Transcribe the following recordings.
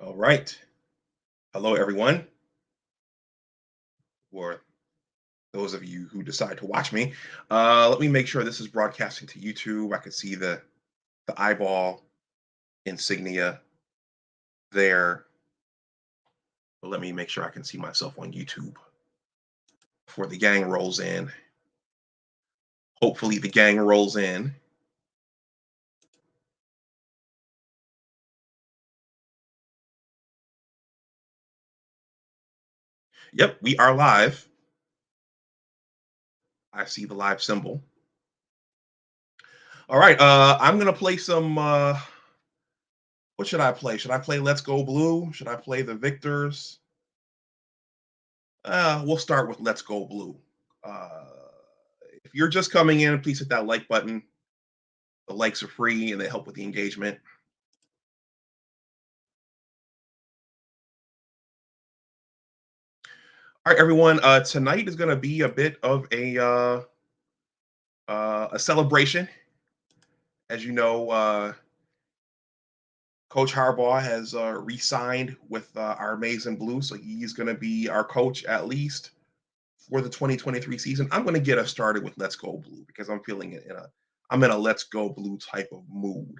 All right. Hello, everyone, or those of you who decide to watch me. Let me make sure this is broadcasting to YouTube. I can see the eyeball insignia there. But let me make sure I can see myself on YouTube before the gang rolls in. Hopefully, the gang rolls in. Yep, we are live. I see the live symbol. All right. I'm gonna play some. What should I play? Should I play Let's Go Blue? Should I play the Victors? We'll start with Let's Go Blue. Uh, if you're just coming in, please hit that like button. The likes are free and they help with the engagement. All right, everyone. Tonight is going to be a bit of a celebration. As you know, Coach Harbaugh has re-signed with our amazing Blue, so he's going to be our coach at least for the 2023 season. I'm going to get us started with Let's Go Blue because I'm feeling it I'm in a Let's Go Blue type of mood.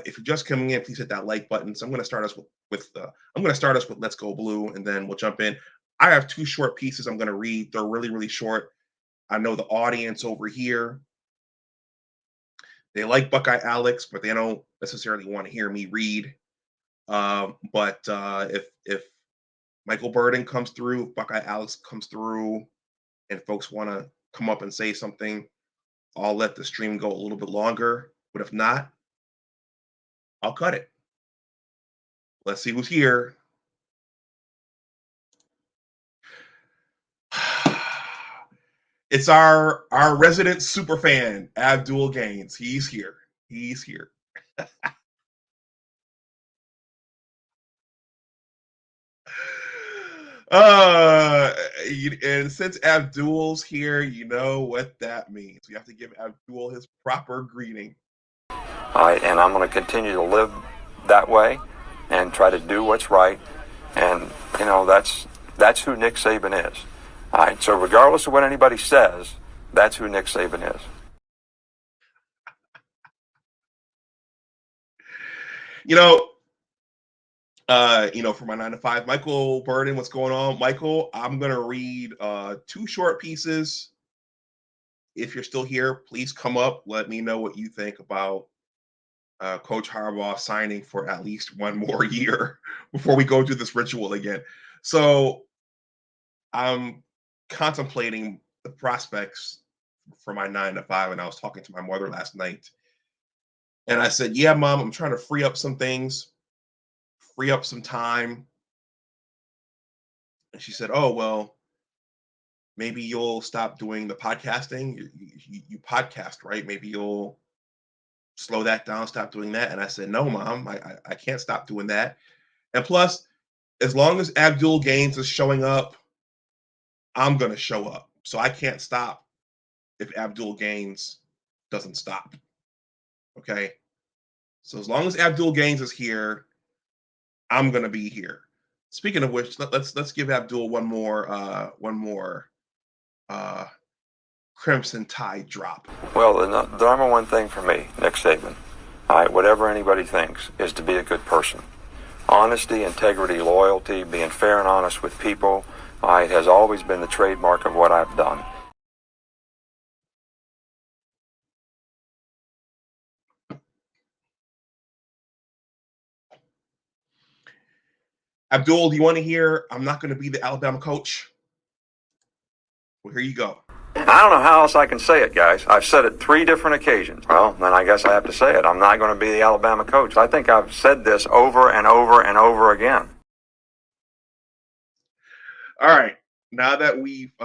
If you're just coming in, please hit that like button. So I'm going to start us with Let's Go Blue, and then we'll jump in. I have two short pieces I'm going to read. They're really, really short. I know the audience over here, they like Buckeye Alex, but they don't necessarily want to hear me read. But if Michael Burden comes through, if Buckeye Alex comes through, and folks want to come up and say something, I'll let the stream go a little bit longer. But if not, I'll cut it. Let's see who's here. It's our resident super fan, Abdul Gaines. He's here. He's here. Uh, and since Abdul's here, you know what that means. We have to give Abdul his proper greeting. All right, and I'm going to continue to live that way and try to do what's right. And, you know, that's who Nick Saban is. All right, so regardless of what anybody says, that's who Nick Saban is. For my 9 to 5, Michael Burden, what's going on? Michael, I'm gonna read two short pieces. If you're still here, please come up. Let me know what you think about Coach Harbaugh signing for at least one more year before we go through this ritual again. So I'm contemplating the prospects for my 9 to 5, and I was talking to my mother last night, and I said, "Yeah, Mom, I'm trying to free up some things, free up some time." And she said, "Oh, well, maybe you'll stop doing the podcasting. You podcast, right? Maybe you'll slow that down, stop doing that." And I said, "No, Mom, I can't stop doing that. And plus, as long as Abdul Gaines is showing up, I'm going to show up. So I can't stop if Abdul Gaines doesn't stop." Okay. So as long as Abdul Gaines is here, I'm going to be here. Speaking of which, let's give Abdul one more uh, Crimson Tide drop. Well, the number one thing for me, Nick Saban, all right, whatever anybody thinks, is to be a good person. Honesty, integrity, loyalty, being fair and honest with people, all right, has always been the trademark of what I've done. Abdul, do you want to hear I'm not going to be the Alabama coach? Well, here you go. I don't know how else I can say it, guys. I've said it 3 different occasions. Well, then I guess I have to say it. I'm not going to be the Alabama coach. I think I've said this over and over and over again. All right. Now that we've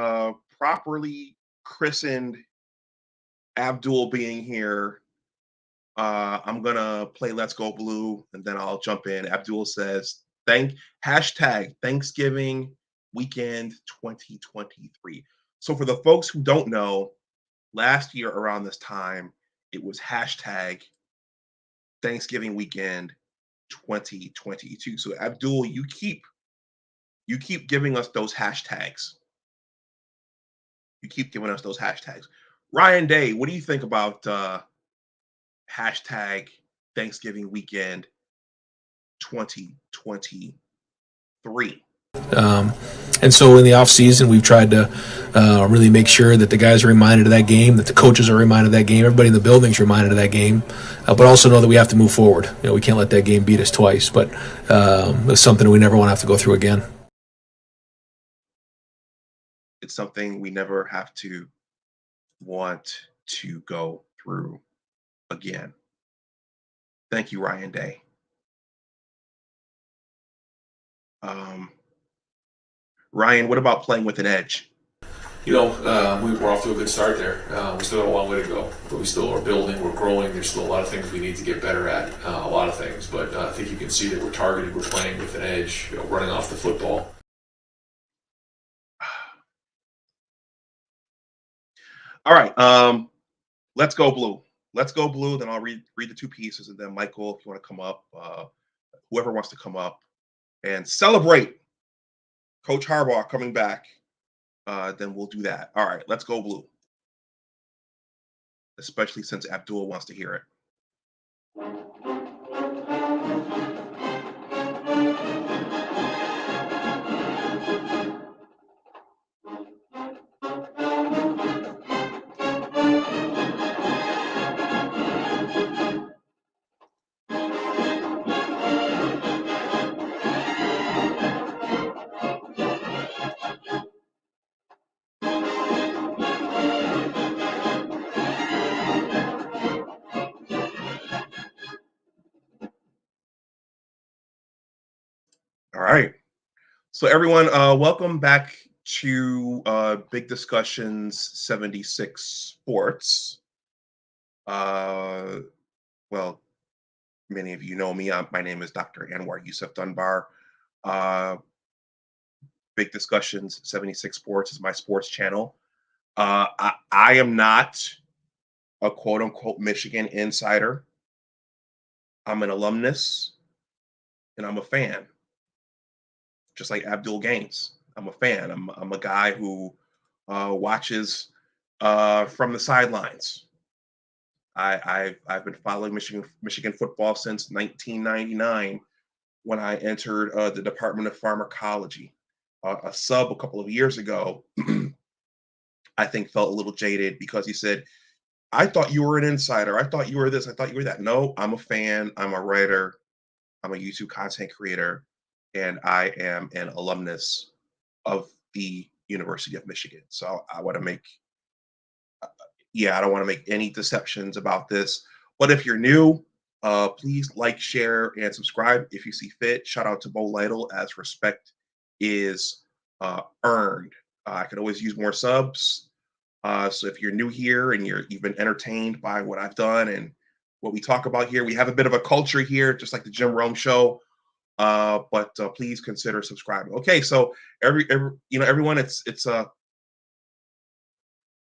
properly christened Abdul being here, I'm gonna play Let's Go Blue, and then I'll jump in. Abdul says, hashtag Thanksgiving weekend 2023. So for the folks who don't know, last year around this time, it was hashtag Thanksgiving weekend 2022. So Abdul, you keep giving us those hashtags. You keep giving us those hashtags. Ryan Day, what do you think about hashtag Thanksgiving weekend 2023? And so in the off season, we've tried to really make sure that the guys are reminded of that game, that the coaches are reminded of that game, everybody in the building's reminded of that game, but also know that we have to move forward. We can't let that game beat us twice, but it's something we never want to have to go through again. It's something we never have to want to go through again. Thank you, Ryan Day. Ryan, what about playing with an edge? We're off to a good start there. We still have a long way to go, but we still are building, we're growing. There's still a lot of things we need to get better at, a lot of things. But I think you can see that we're targeted, we're playing with an edge, running off the football. All right, let's go blue. Let's go blue. Then I'll read the two pieces, and then Michael, if you want to come up, whoever wants to come up and celebrate Coach Harbaugh coming back, then we'll do that. All right, let's go blue. Especially since Abdul wants to hear it. All right. So everyone, welcome back to Big Discussions 76 Sports. Well, many of you know me. My name is Dr. Anwar Yusuf Dunbar. Big Discussions 76 Sports is my sports channel. I am not a quote unquote Michigan insider. I'm an alumnus and I'm a fan. Just like Abdul Gaines, I'm a fan. I'm a guy who watches from the sidelines. I've been following Michigan football since 1999 when I entered the Department of Pharmacology. A sub a couple of years ago, I think felt a little jaded because he said, "I thought you were an insider. I thought you were this. I thought you were that." No, I'm a fan. I'm a writer. I'm a YouTube content creator. And I am an alumnus of the University of Michigan. So I want to make, I don't want to make any deceptions about this. But if you're new, please like, share, and subscribe if you see fit. Shout out to Bo Lytle, as respect is earned. I could always use more subs. So if you're new here and you've been entertained by what I've done and what we talk about here, we have a bit of a culture here, just like the Jim Rome Show. But please consider subscribing. Okay, so everyone, it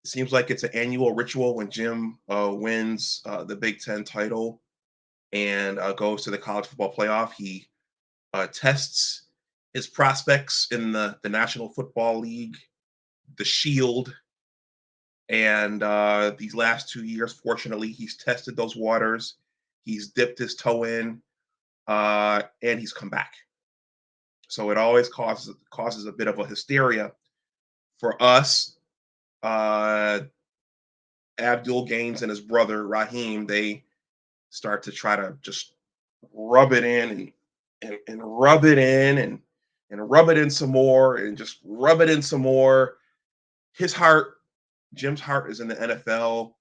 seems like it's an annual ritual when Jim wins the Big Ten title and goes to the college football playoff. He tests his prospects in the National Football League, the Shield, and these last 2 years, fortunately, he's tested those waters. He's dipped his toe in. And he's come back. So it always causes a bit of a hysteria for us. Abdul Gaines and his brother Raheem, they start to try to just rub it in and rub it in and rub it in some more and just rub it in some more. Jim's heart is in the NFL.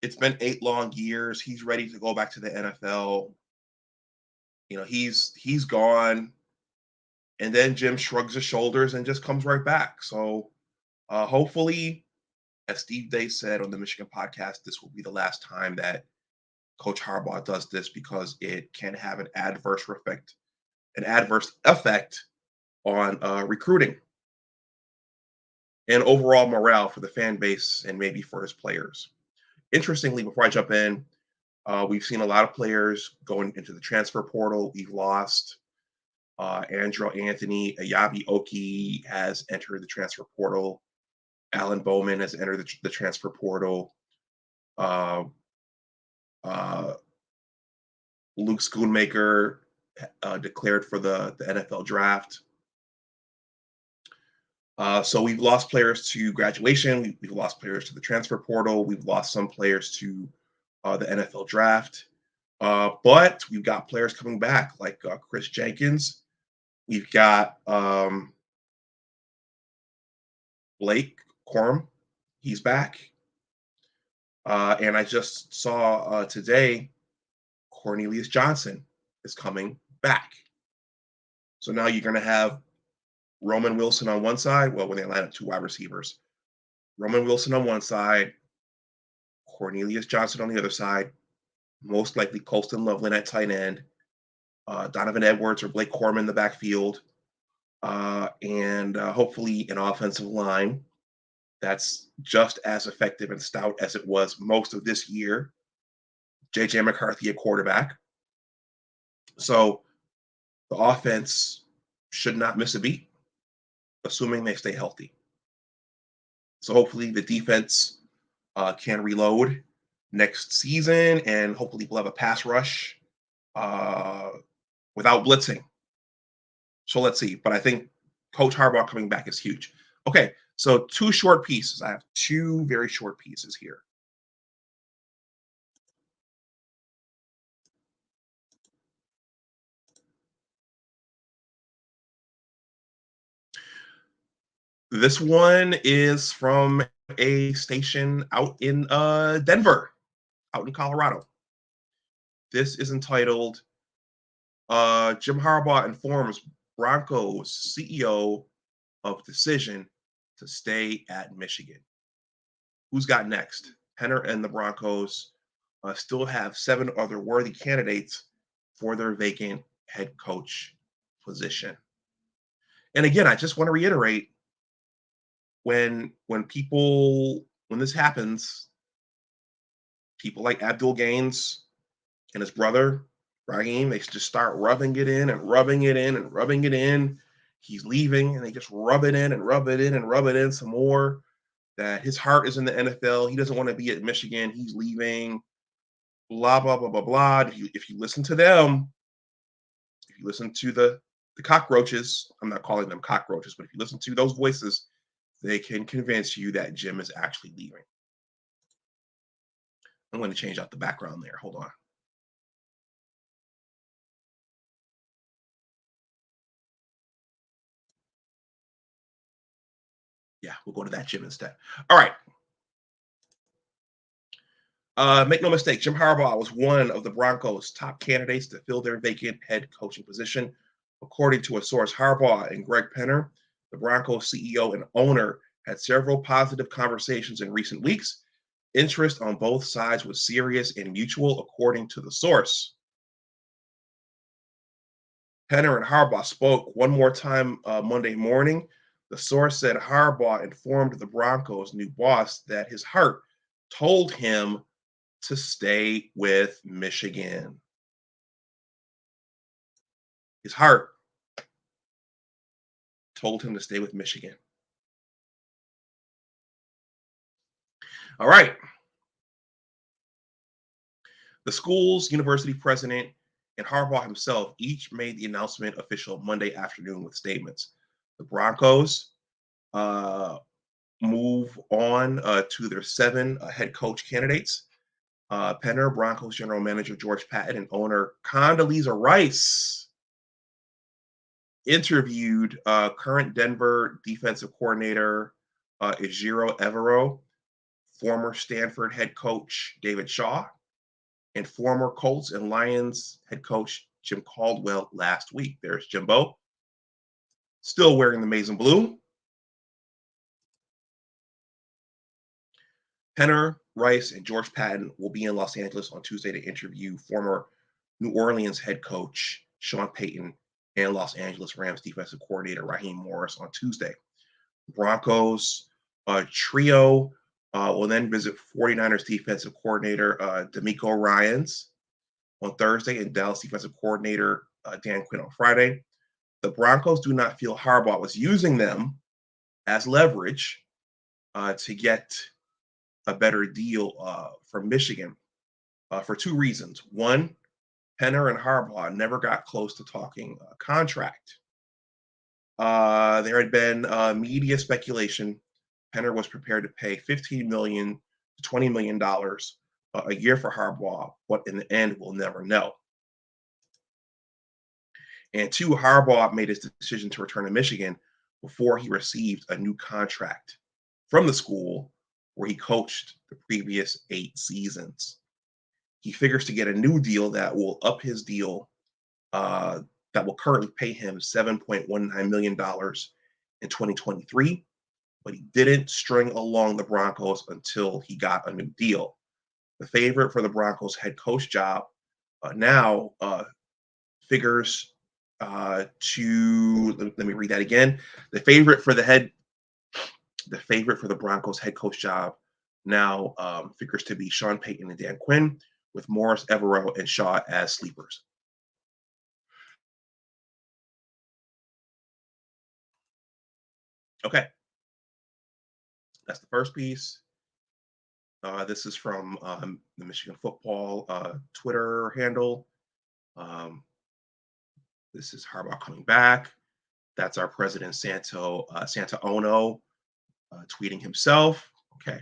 It's been 8 long years. He's ready to go back to the NFL. He's gone. And then Jim shrugs his shoulders and just comes right back. So hopefully, as Steve Day said on the Michigan podcast, this will be the last time that Coach Harbaugh does this because it can have an adverse effect on recruiting and overall morale for the fan base and maybe for his players. Interestingly, before I jump in, We've seen a lot of players going into the transfer portal. We've lost Andrew Anthony. Ayabi Oki has entered the transfer portal. Alan Bowman has entered the transfer portal. Uh, uh, Luke Schoonmaker declared for the NFL draft. So we've lost players to graduation. We've lost players to the transfer portal. We've lost some players to the NFL draft. But we've got players coming back like Chris Jenkins. We've got Blake Corum. He's back. And I just saw today Cornelius Johnson is coming back. So now you're going to have Roman Wilson on one side. Well, when they line up two wide receivers, Roman Wilson on one side, Cornelius Johnson on the other side, most likely Colston Loveland at tight end, Donovan Edwards or Blake Corum in the backfield, and hopefully an offensive line that's just as effective and stout as it was most of this year. JJ McCarthy at quarterback. So the offense should not miss a beat, assuming they stay healthy. So hopefully the defense can reload next season, and hopefully we'll have a pass rush without blitzing. So let's see. But I think Coach Harbaugh coming back is huge. Okay, so two short pieces. I have two very short pieces here. This one is from a station out in Denver, out in Colorado. This is entitled Jim Harbaugh informs Broncos CEO of decision to stay at Michigan. Who's got next? Penner and the Broncos still have 7 other worthy candidates for their vacant head coach position. And again, I just want to reiterate, when this happens, people like Abdul Gaines and his brother Raheem, they just start rubbing it in and rubbing it in and rubbing it in. He's leaving, and they just rub it in and rub it in and rub it in some more. That his heart is in the NFL. He doesn't want to be at Michigan. He's leaving. Blah blah blah blah blah. If you listen to them, if you listen to the cockroaches, I'm not calling them cockroaches, but if you listen to those voices, they can convince you that Jim is actually leaving. I'm going to change out the background there. Hold on. Yeah, we'll go to that Jim instead. All right. Make no mistake, Jim Harbaugh was one of the Broncos' top candidates to fill their vacant head coaching position. According to a source, Harbaugh and Greg Penner, the Broncos CEO and owner, had several positive conversations in recent weeks. Interest on both sides was serious and mutual, according to the source. Penner and Harbaugh spoke one more time Monday morning. The source said Harbaugh informed the Broncos' new boss that his heart told him to stay with Michigan. His heart told him to stay with Michigan. All right. The school's university president and Harbaugh himself each made the announcement official Monday afternoon with statements. The Broncos move on to their 7 head coach candidates. Penner, Broncos general manager George Patton, and owner Condoleezza Rice interviewed current Denver defensive coordinator Ejiro Evero, former Stanford head coach David Shaw, and former Colts and Lions head coach Jim Caldwell last week. There's Jimbo, still wearing the maize and blue. Penner, Rice, and George Patton will be in Los Angeles on Tuesday to interview former New Orleans head coach Sean Payton and Los Angeles Rams defensive coordinator Raheem Morris on Tuesday. Broncos trio Will then visit 49ers defensive coordinator D'Amico Ryans on Thursday and Dallas defensive coordinator Dan Quinn on Friday. The Broncos do not feel Harbaugh was using them as leverage to get a better deal from Michigan for two reasons. One, Penner and Harbaugh never got close to talking contract. There had been media speculation. Penner was prepared to pay $15 million to $20 million a year for Harbaugh, but in the end, we'll never know. And two, Harbaugh made his decision to return to Michigan before he received a new contract from the school where he coached the previous 8 seasons. He figures to get a new deal that will up his deal, that will currently pay him $7.19 million in 2023, but he didn't string along the Broncos until he got a new deal. The favorite for the Broncos head coach job now figures to, let me read that again. The favorite for the Broncos head coach job now figures to be Sean Payton and Dan Quinn, with Morris, Evero, and Shaw as sleepers. Okay, that's the first piece. This is from the Michigan football Twitter handle. This is Harbaugh coming back. That's our president, Santa Ono, tweeting himself. Okay.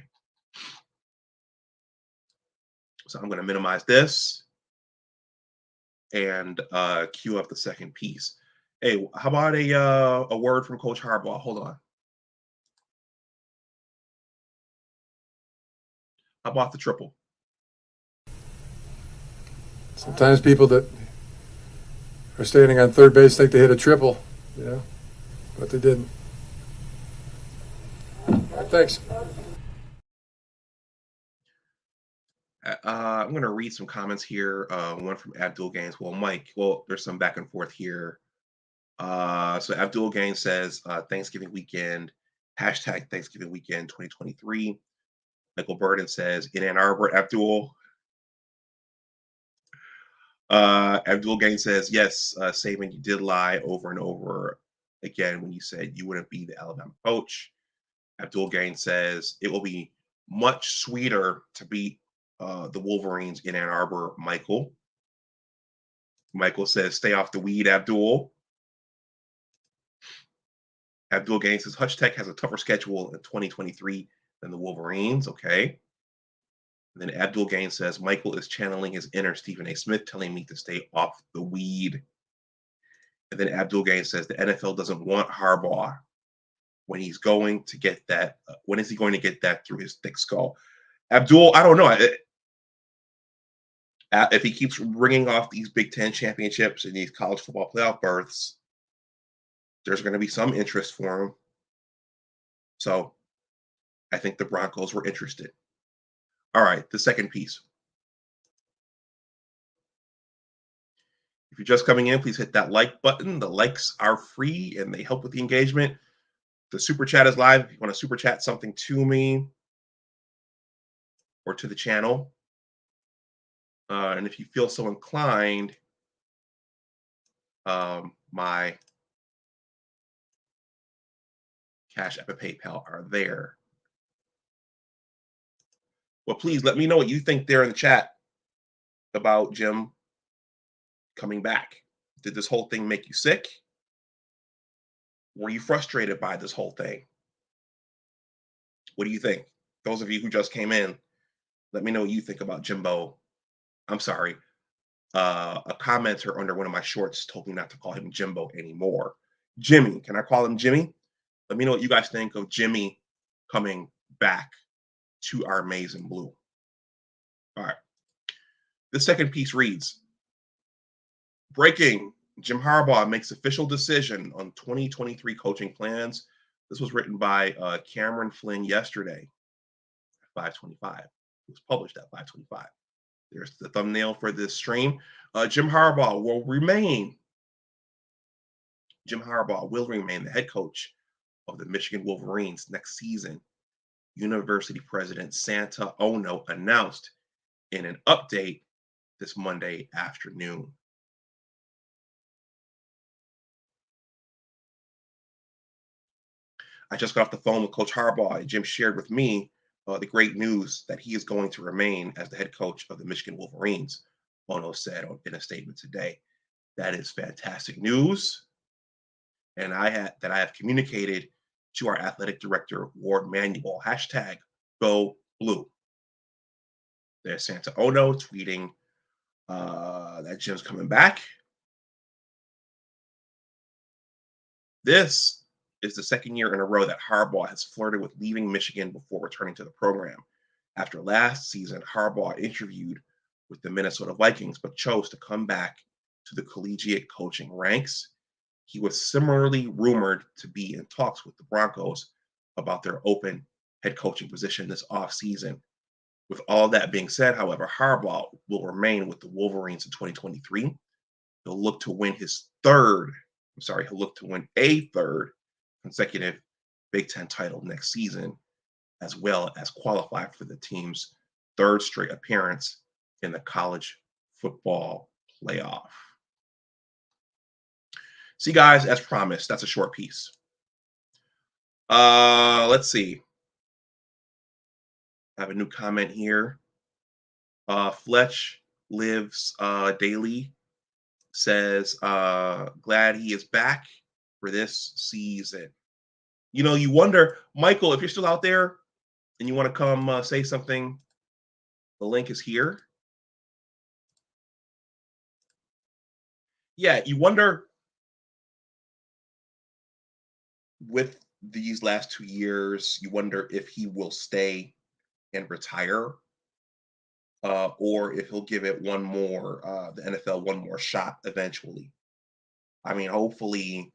So I'm going to minimize this and cue up the second piece. Hey, how about a word from Coach Harbaugh? Hold on. How about the triple? Sometimes people that are standing on third base think they hit a triple, but they didn't. Thanks. I'm going to read some comments here. One from Abdul Gaines. Well, Mike, there's some back and forth here. So Abdul Gaines says, Thanksgiving weekend, hashtag Thanksgiving weekend 2023. Michael Burden says, in Ann Arbor, Abdul. Abdul Gaines says, yes, Saban, you did lie over and over again when you said you wouldn't be the Alabama coach. Abdul Gaines says, it will be much sweeter to beat the Wolverines in Ann Arbor, Michael. Michael says, stay off the weed, Abdul. Abdul Gaines says, Hutch Tech has a tougher schedule in 2023 than the Wolverines. Okay. And then Abdul Gaines says, Michael is channeling his inner Stephen A. Smith, telling me to stay off the weed. And then Abdul Gaines says, the NFL doesn't want Harbaugh. When he's going to get that, when is he going to get that through his thick skull? Abdul, I don't know. If he keeps ringing off these Big Ten championships and these college football playoff berths, there's going to be some interest for him. So I think the Broncos were interested. All right, the second piece. If you're just coming in, please hit that like button. The likes are free and they help with the engagement. The super chat is live. If you want to super chat something to me or to the channel, and if you feel so inclined, my Cash App and PayPal are there. Well, please let me know what you think there in the chat about Jim coming back. Did this whole thing make you sick? Were you frustrated by this whole thing? What do you think? Those of you who just came in, let me know what you think about Jimbo. I'm sorry. A commenter under one of my shorts told me not to call him Jimbo anymore. Jimmy. Can I call him Jimmy? Let me know what you guys think of Jimmy coming back to our maize and blue. All right. The second piece reads, breaking, Jim Harbaugh makes official decision on 2023 coaching plans. This was written by Cameron Flynn yesterday at 5:25. It was published at 5:25. There's the thumbnail for this stream. Jim Harbaugh will remain the head coach of the Michigan Wolverines next season. University President Santa Ono announced in an update this Monday afternoon. I just got off the phone with Coach Harbaugh, and Jim shared with me the great news that he is going to remain as the head coach of the Michigan Wolverines, Ono said in a statement today. That is fantastic news, and I have communicated to our athletic director, Ward Manuel, hashtag Go Blue. There's Santa Ono tweeting that Jim's coming back. This is the second year in a row that Harbaugh has flirted with leaving Michigan before returning to the program. After last season, Harbaugh interviewed with the Minnesota Vikings, but chose to come back to the collegiate coaching ranks. He was similarly rumored to be in talks with the Broncos about their open head coaching position this offseason. With all that being said, however, Harbaugh will remain with the Wolverines in 2023. He'll look to win a third consecutive Big Ten title next season, as well as qualify for the team's third straight appearance in the college football playoff. See, guys, as promised, that's a short piece. Let's see. I have a new comment here. Fletch Lives Daily says, glad he is back for this season. You know, you wonder, Michael, if you're still out there and you want to come say something, the link is here. Yeah, you wonder with these last 2 years, you wonder if he will stay and retire, or if he'll give it the NFL one more shot eventually. I mean, hopefully,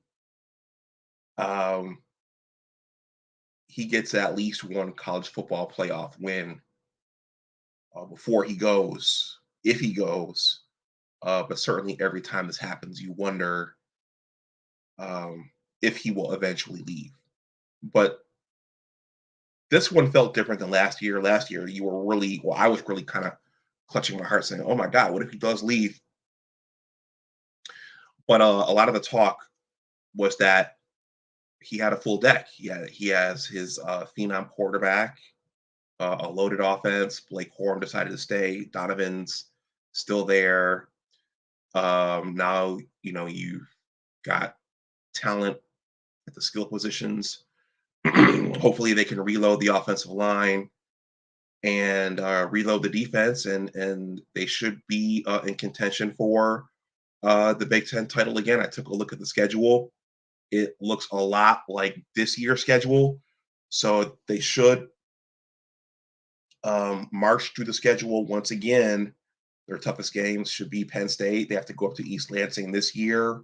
he gets at least one college football playoff win before he goes, if he goes. But certainly every time this happens, you wonder if he will eventually leave. But this one felt different than last year. Last year, I was really kind of clutching my heart saying, oh my God, what if he does leave? But a lot of the talk was that he had a full deck. He has his phenom quarterback, a loaded offense. Blake Corum decided to stay. Donovan's still there. Now, you've got talent at the skill positions. Hopefully they can reload the offensive line and reload the defense, and they should be in contention for the Big Ten title again. I took a look at the schedule. It looks a lot like this year's schedule. So they should march through the schedule once again. Their toughest games should be Penn State. They have to go up to East Lansing this year.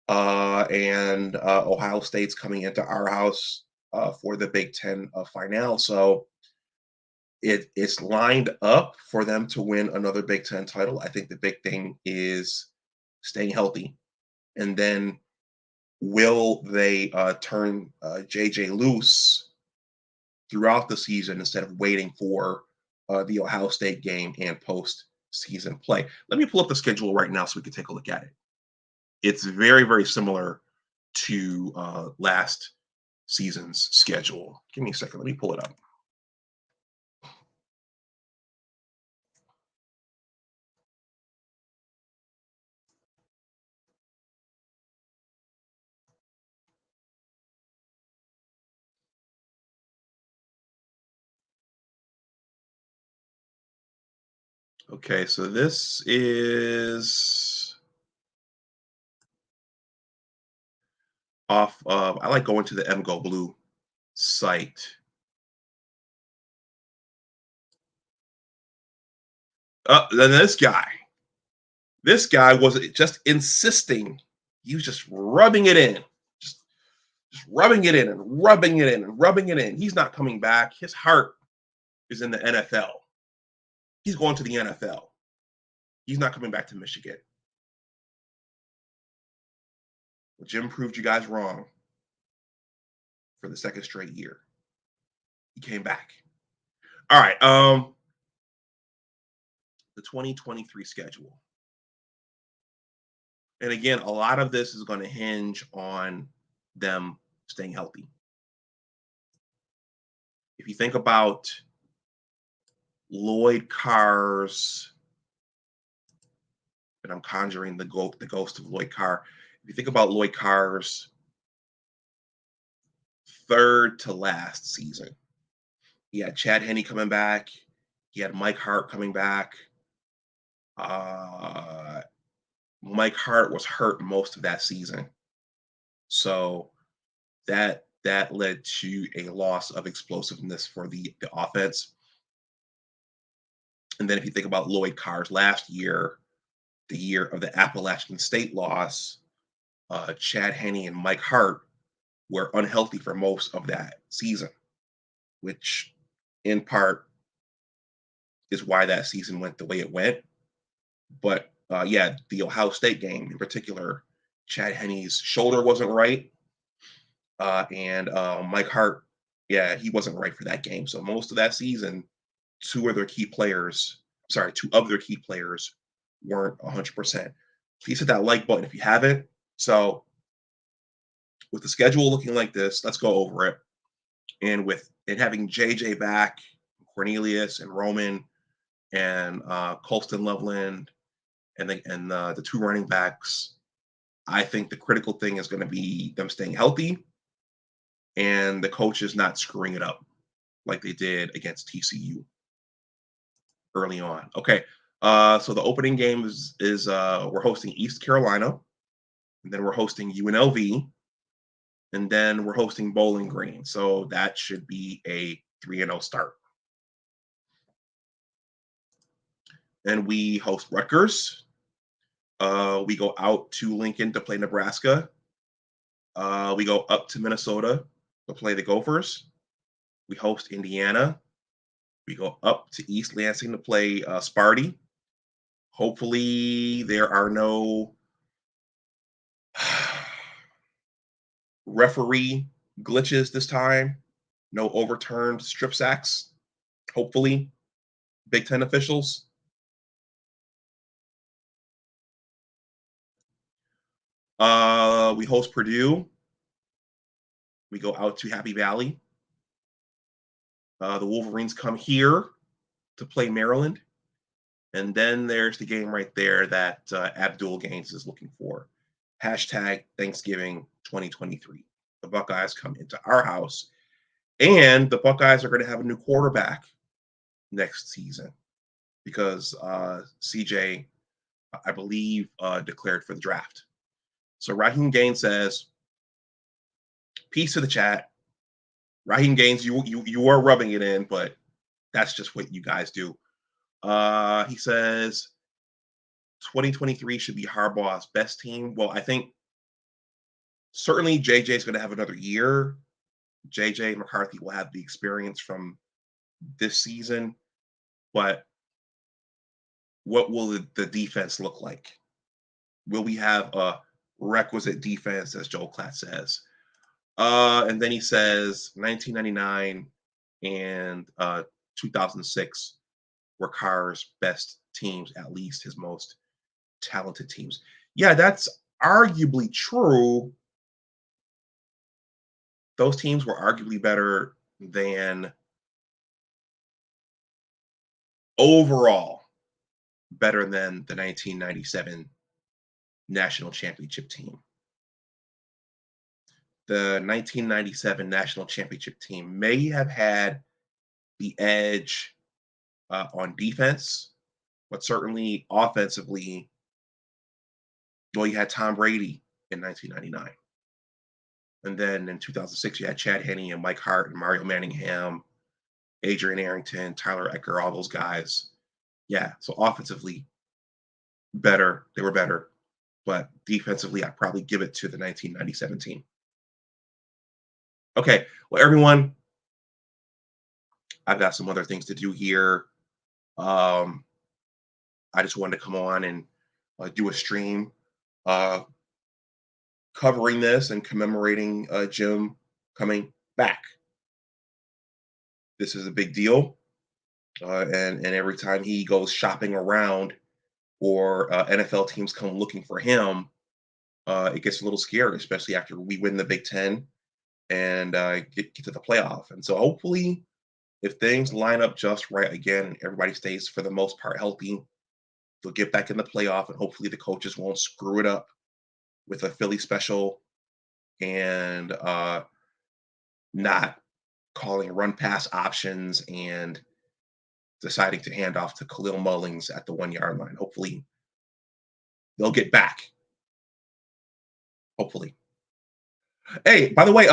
And Ohio State's coming into our house for the Big Ten final. So it's lined up for them to win another Big Ten title. I think the big thing is staying healthy. And then will they turn JJ loose throughout the season instead of waiting for the Ohio State game and post-season play? Let me pull up the schedule right now so we can take a look at it. It's very, very similar to last season's schedule. Give me a second. Let me pull it up. Okay, so this is off of, I like going to the MGO Blue site. Then this guy was just insisting. He was just rubbing it in, just rubbing it in and rubbing it in and rubbing it in. He's not coming back. His heart is in the NFL. He's going to the NFL. He's not coming back to Michigan. Well, Jim proved you guys wrong for the second straight year. He came back. All right. The 2023 schedule. And again, a lot of this is going to hinge on them staying healthy. If you think about Lloyd Carr's, and I'm conjuring the ghost of Lloyd Carr. If you think about Lloyd Carr's third to last season, he had Chad Henne coming back. He had Mike Hart coming back. Mike Hart was hurt most of that season. So that led to a loss of explosiveness for the offense. And then if you think about Lloyd Carr's last year, the year of the Appalachian State loss, Chad Henne and Mike Hart were unhealthy for most of that season, which in part is why that season went the way it went. But the Ohio State game in particular, Chad Henne's shoulder wasn't right. And Mike Hart, he wasn't right for that game. So most of that season, two of their key players weren't 100%. Please hit that like button if you haven't. So with the schedule looking like this, let's go over it. And with it having JJ back, Cornelius and Roman and Colston Loveland and the two running backs, I think the critical thing is going to be them staying healthy and the coaches not screwing it up like they did against TCU early on. Okay, so the opening game is we're hosting East Carolina, and then we're hosting UNLV, and then we're hosting Bowling Green. So that should be a 3-0 start. Then we host Rutgers. We go out to Lincoln to play Nebraska. We go up to Minnesota to play the Gophers. We host Indiana. We go up to East Lansing to play Sparty. Hopefully there are no referee glitches this time. No overturned strip sacks. Hopefully, Big Ten officials. We host Purdue. We go out to Happy Valley. The Wolverines come here to play Maryland. And then there's the game right there that Abdul Gaines is looking for. #Thanksgiving 2023. The Buckeyes come into our house. And the Buckeyes are going to have a new quarterback next season because CJ, I believe, declared for the draft. So Raheem Gaines says, peace to the chat. Raheem Gaines, you are rubbing it in, but that's just what you guys do. He says 2023 should be Harbaugh's best team. Well, I think certainly JJ is going to have another year. JJ McCarthy will have the experience from this season, but what will the defense look like? Will we have a requisite defense, as Joel Klatt says? And then he says 1999 and 2006 were Carr's best teams, at least his most talented teams. Yeah, that's arguably true. Those teams were arguably better than overall better than the 1997 national championship team. The 1997 national championship team may have had the edge on defense, but certainly offensively, well, you had Tom Brady in 1999. And then in 2006, you had Chad Henne and Mike Hart and Mario Manningham, Adrian Arrington, Tyler Ecker, all those guys. Yeah, so offensively, better. They were better. But defensively, I'd probably give it to the 1997 team. Okay, well, everyone, I've got some other things to do here. I just wanted to come on and do a stream covering this and commemorating Jim coming back. this is a big deal. And every time he goes shopping around or NFL teams come looking for him, it gets a little scary, especially after we win the Big Ten and get to the playoff. And so hopefully, if things line up just right again and everybody stays for the most part healthy, they'll get back in the playoff, and hopefully the coaches won't screw it up with a Philly special and not calling run pass options and deciding to hand off to Khalil Mullings at the 1 yard line. Hopefully they'll get back. Hopefully. Hey, by the way,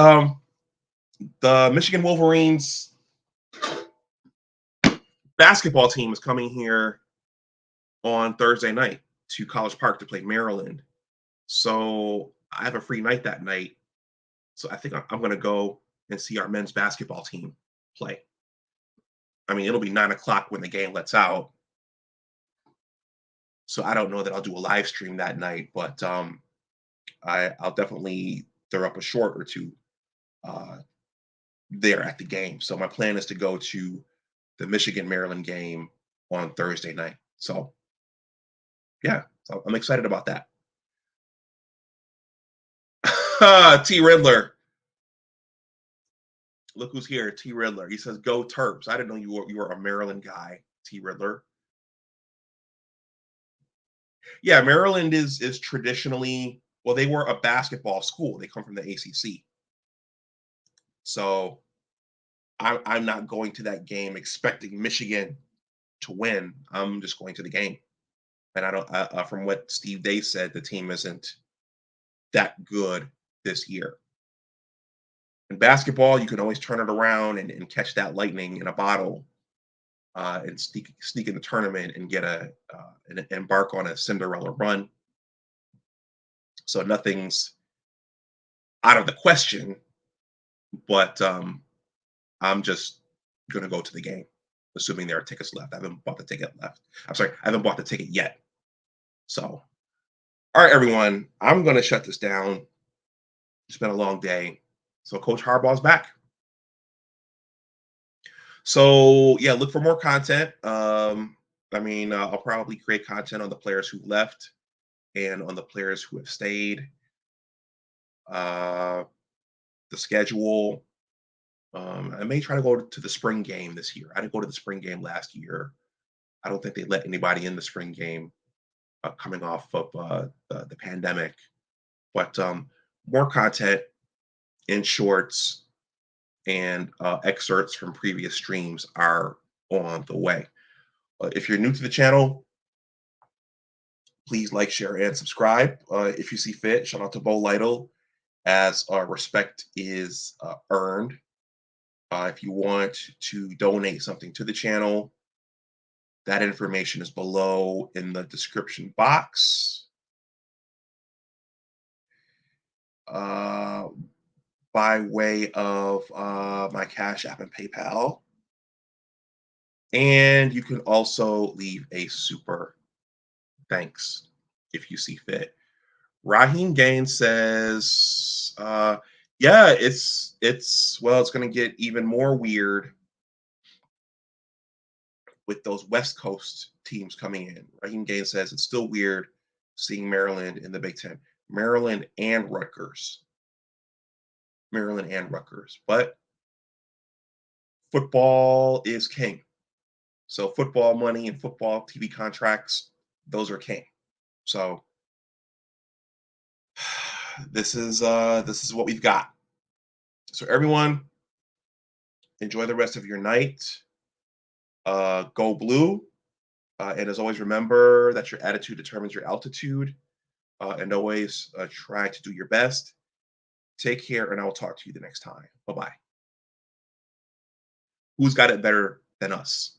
the Michigan Wolverines basketball team is coming here on Thursday night to College Park to play Maryland. So I have a free night that night. So I think I'm going to go and see our men's basketball team play. I mean, it'll be 9 o'clock when the game lets out. So I don't know that I'll do a live stream that night, but I'll definitely throw up a short or two there at the game. So my plan is to go to the Michigan-Maryland game on Thursday night. So yeah, so I'm excited about that. T. Riddler. Look who's here, T. Riddler. He says, "Go Terps." I didn't know you were a Maryland guy, T. Riddler. Yeah, Maryland is traditionally, well, they were a basketball school. They come from the ACC. So I'm not going to that game expecting Michigan to win. I'm just going to the game. And I don't, from what Steve Day said, the team isn't that good this year. In basketball, you can always turn it around and catch that lightning in a bottle and sneak in the tournament and get and embark on a Cinderella run. So nothing's out of the question, but I'm just going to go to the game, assuming there are tickets left. I haven't bought the ticket left. I'm sorry, I haven't bought the ticket yet. So, all right, everyone, I'm going to shut this down. It's been a long day. So Coach Harbaugh's back. So yeah, look for more content. I mean, I'll probably create content on the players who left and on the players who have stayed. The schedule. I may try to go to the spring game this year. I didn't go to the spring game last year. I don't think they let anybody in the spring game coming off of the pandemic. But more content in shorts and excerpts from previous streams are on the way. If you're new to the channel, please like, share, and subscribe if you see fit. Shout out to Bo Lytle, as respect is earned. If you want to donate something to the channel, that information is below in the description box. By way of my Cash App and PayPal. And you can also leave a super thanks if you see fit. Raheem Gaines says, yeah, it's going to get even more weird with those West Coast teams coming in. Raheem Gaines says it's still weird seeing Maryland in the Big Ten. Maryland and Rutgers. But football is king. So football money and football TV contracts, those are king. So this is what we've got. So everyone, enjoy the rest of your night. Go blue. And as always, remember that your attitude determines your altitude. And always try to do your best. Take care, and I will talk to you the next time. Bye-bye. Who's got it better than us?